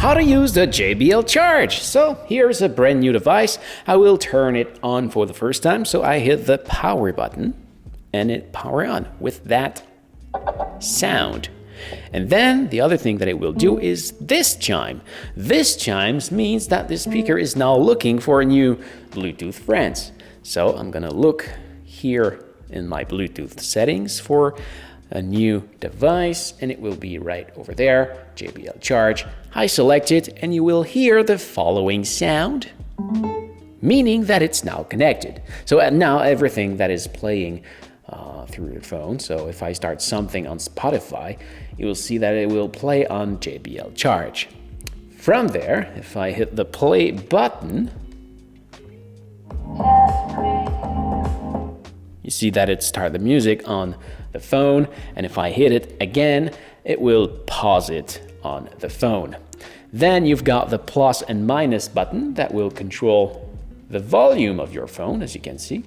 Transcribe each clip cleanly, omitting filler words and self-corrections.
how to use the JBL Charge. So here's a brand new device. I will turn it on for the first time. So I hit the power button and it power on with that sound. And then the other thing that it will do is this chime. This chimes means that the speaker is now looking for new Bluetooth friends. So I'm gonna look here in my Bluetooth settings for a new device, and it will be right over there, JBL Charge. I select it and you will hear the following sound, meaning that it's now connected. So now everything that is playing through your phone, so if I start something on Spotify, you will see that it will play on JBL Charge. From there, if I hit the play button, you see that it starts the music on the phone, and if I hit it again, it will pause it on the phone. Then you've got the plus and minus button that will control the volume of your phone, as you can see.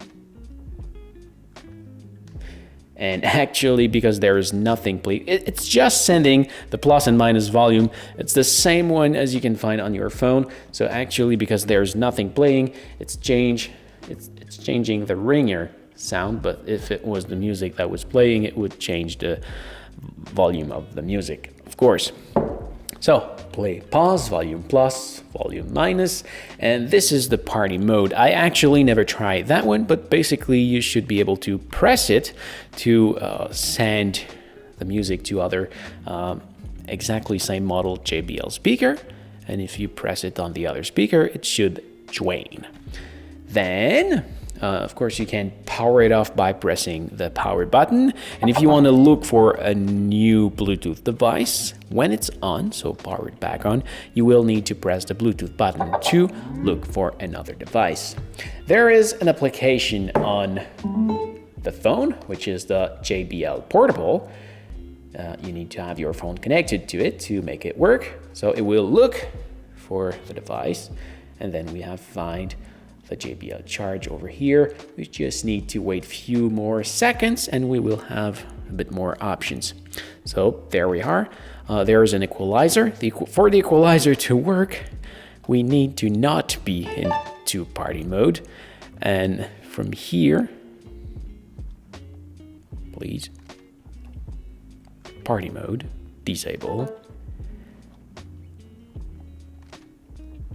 And actually, because there is nothing playing, it's just sending the plus and minus volume. It's the same one as you can find on your phone. So actually, because there's nothing playing, it's changing the ringer sound. But if it was the music that was playing, it would change the volume of the music, of course. So play, pause, volume plus, volume minus, and this is the party mode. I actually never tried that one, but basically you should be able to press it to send the music to other exactly same model JBL speaker, and if you press it on the other speaker, it should join. Then of course, you can power it off by pressing the power button. And if you want to look for a new Bluetooth device, when it's on, so power it back on, you will need to press the Bluetooth button to look for another device. There is an application on the phone, which is the JBL Portable. You need to have your phone connected to it to make it work. So it will look for the device, and then we have find the JBL Charge over here. We just need to wait a few more seconds and we will have a bit more options. So there we are. There is an equalizer. For the equalizer to work, we need to not be into party mode. And from here, please, party mode, disable.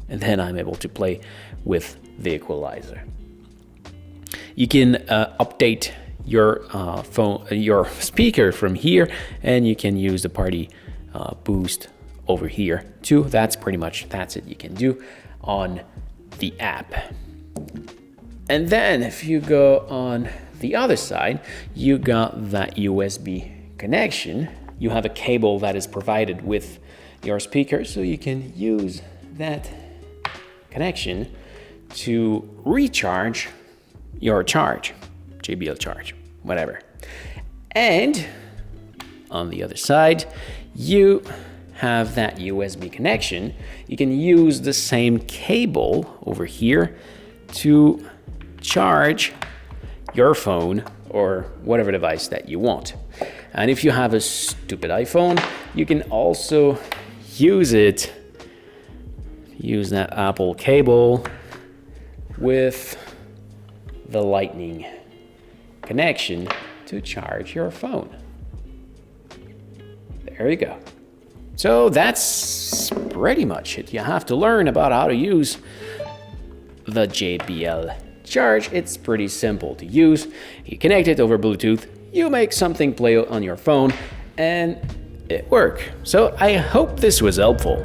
And then I'm able to play with the equalizer. You can update your phone, your speaker from here, and you can use the party boost over here too. That's it you can do on the app. And then if you go on the other side, you got that USB connection. You have a cable that is provided with your speaker, so you can use that connection to recharge your charge, JBL Charge, whatever. And on the other side, you have that USB connection. You can use the same cable over here to charge your phone or whatever device that you want. And if you have a stupid iPhone, you can also use that Apple cable with the lightning connection to charge your phone. There you go. So that's pretty much it. You have to learn about how to use the JBL Charge. It's pretty simple to use. You connect it over Bluetooth, you make something play on your phone, and it works. So I hope this was helpful.